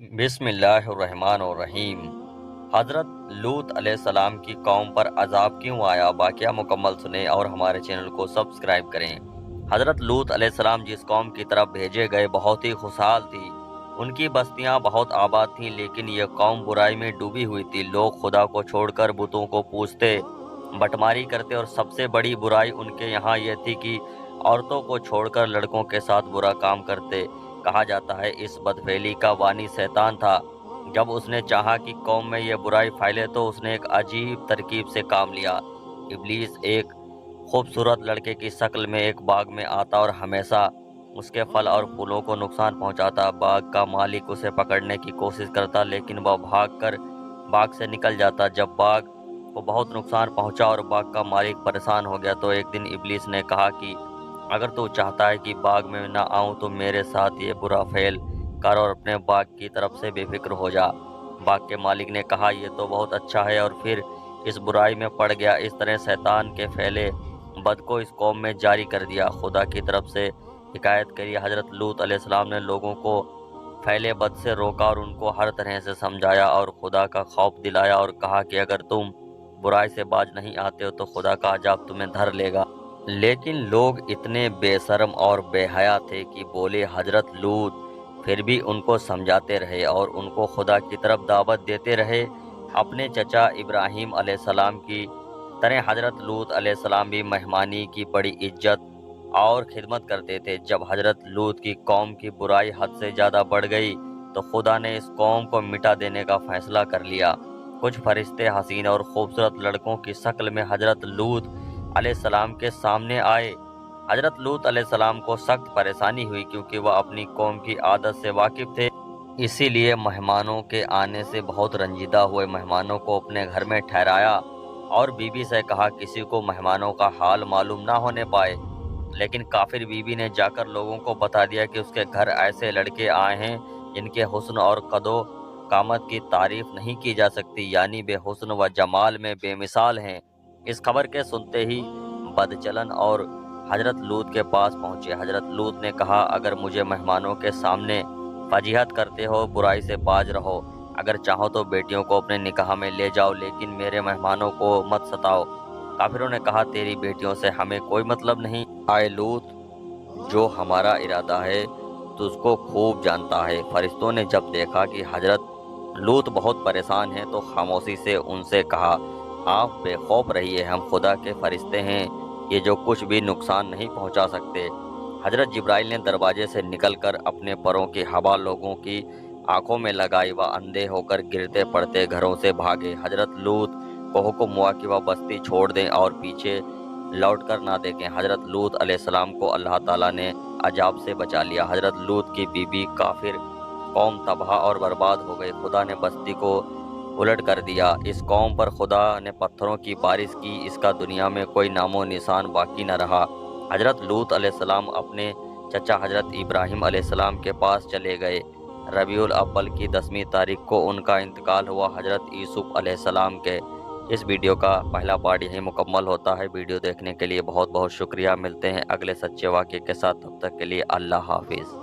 بسم اللہ الرحمن الرحیم۔ حضرت لوط علیہ السلام کی قوم پر عذاب کیوں آیا، واقعہ مکمل سنیں اور ہمارے چینل کو سبسکرائب کریں۔ حضرت لوط علیہ السلام جس قوم کی طرف بھیجے گئے بہت ہی خوشحال تھی، ان کی بستیاں بہت آباد تھیں، لیکن یہ قوم برائی میں ڈوبی ہوئی تھی۔ لوگ خدا کو چھوڑ کر بتوں کو پوجتے، بٹماری کرتے، اور سب سے بڑی برائی ان کے یہاں یہ تھی کہ عورتوں کو چھوڑ کر لڑکوں کے ساتھ برا کام کرتے۔ کہا جاتا ہے اس بدفعلی کا بانی شیطان تھا۔ جب اس نے چاہا کہ قوم میں یہ برائی پھیلے تو اس نے ایک عجیب ترکیب سے کام لیا۔ ابلیس ایک خوبصورت لڑکے کی شکل میں ایک باغ میں آتا اور ہمیشہ اس کے پھل اور پھولوں کو نقصان پہنچاتا۔ باغ کا مالک اسے پکڑنے کی کوشش کرتا، لیکن وہ بھاگ کر باغ سے نکل جاتا۔ جب باغ کو بہت نقصان پہنچا اور باغ کا مالک پریشان ہو گیا تو ایک دن ابلیس نے کہا کہ اگر تو چاہتا ہے کہ باغ میں نہ آؤں تو میرے ساتھ یہ برا فعل کر اور اپنے باغ کی طرف سے بے فکر ہو جا۔ باغ کے مالک نے کہا یہ تو بہت اچھا ہے، اور پھر اس برائی میں پڑ گیا۔ اس طرح شیطان کے پھیلے بد کو اس قوم میں جاری کر دیا۔ خدا کی طرف سے ہدایت کے لیے حضرت لوط علیہ السلام نے لوگوں کو پھیلے بد سے روکا اور ان کو ہر طرح سے سمجھایا اور خدا کا خوف دلایا، اور کہا کہ اگر تم برائی سے باز نہیں آتے ہو تو خدا کا عذاب تمہیں دھر لے گا۔ لیکن لوگ اتنے بے شرم اور بے حیا تھے کہ بولے حضرت لوط پھر بھی ان کو سمجھاتے رہے اور ان کو خدا کی طرف دعوت دیتے رہے۔ اپنے چچا ابراہیم علیہ السلام کی طرح حضرت لوط علیہ السلام بھی مہمانی کی بڑی عزت اور خدمت کرتے تھے۔ جب حضرت لوط کی قوم کی برائی حد سے زیادہ بڑھ گئی تو خدا نے اس قوم کو مٹا دینے کا فیصلہ کر لیا۔ کچھ فرشتے حسین اور خوبصورت لڑکوں کی شکل میں حضرت لوط علیہ السلام کے سامنے آئے۔ حضرت لوط علیہ السلام کو سخت پریشانی ہوئی کیونکہ وہ اپنی قوم کی عادت سے واقف تھے، اسی لیے مہمانوں کے آنے سے بہت رنجیدہ ہوئے۔ مہمانوں کو اپنے گھر میں ٹھہرایا اور بیوی سے کہا کسی کو مہمانوں کا حال معلوم نہ ہونے پائے، لیکن کافر بیوی نے جا کر لوگوں کو بتا دیا کہ اس کے گھر ایسے لڑکے آئے ہیں جن کے حسن اور قد و قامت کی تعریف نہیں کی جا سکتی، یعنی بے حسن و جمال میں بے مثال ہیں۔ اس خبر کے سنتے ہی بدچلن اور حضرت لوط کے پاس پہنچے۔ حضرت لوط نے کہا اگر مجھے مہمانوں کے سامنے فضیحت کرتے ہو، برائی سے باز رہو، اگر چاہو تو بیٹیوں کو اپنے نکاح میں لے جاؤ، لیکن میرے مہمانوں کو مت ستاؤ۔ کافروں نے کہا تیری بیٹیوں سے ہمیں کوئی مطلب نہیں، اے لوط جو ہمارا ارادہ ہے تجھ کو خوب جانتا ہے۔ فرشتوں نے جب دیکھا کہ حضرت لوط بہت پریشان ہیں تو خاموشی سے ان سے کہا آپ بے خوف رہیے، ہم خدا کے فرشتے ہیں، یہ جو کچھ بھی نقصان نہیں پہنچا سکتے۔ حضرت جبرائیل نے دروازے سے نکل کر اپنے پروں کی ہوا لوگوں کی آنکھوں میں لگائی، وہ اندھے ہو کر گرتے پڑتے گھروں سے بھاگے۔ حضرت لوط کو حکم ہوا کہ وہ بستی چھوڑ دیں اور پیچھے لوٹ کر نہ دیکھیں۔ حضرت لوط علیہ السلام کو اللہ تعالیٰ نے عذاب سے بچا لیا۔ حضرت لوط کی بیوی کافر قوم تباہ اور برباد ہو گئی۔ خدا نے بستی کو الٹ کر دیا۔ اس قوم پر خدا نے پتھروں کی بارش کی، اس کا دنیا میں کوئی نام و نشان باقی نہ رہا۔ حضرت لوط علیہ السلام اپنے چچا حضرت ابراہیم علیہ السلام کے پاس چلے گئے۔ ربیع الاول کی 10ویں تاریخ کو ان کا انتقال ہوا۔ حضرت یوسف علیہ السلام کے اس ویڈیو کا پہلا پارٹ یہیں مکمل ہوتا ہے۔ ویڈیو دیکھنے کے لیے بہت بہت شکریہ۔ ملتے ہیں اگلے سچے واقعے کے ساتھ، تب تک کے لیے اللہ حافظ۔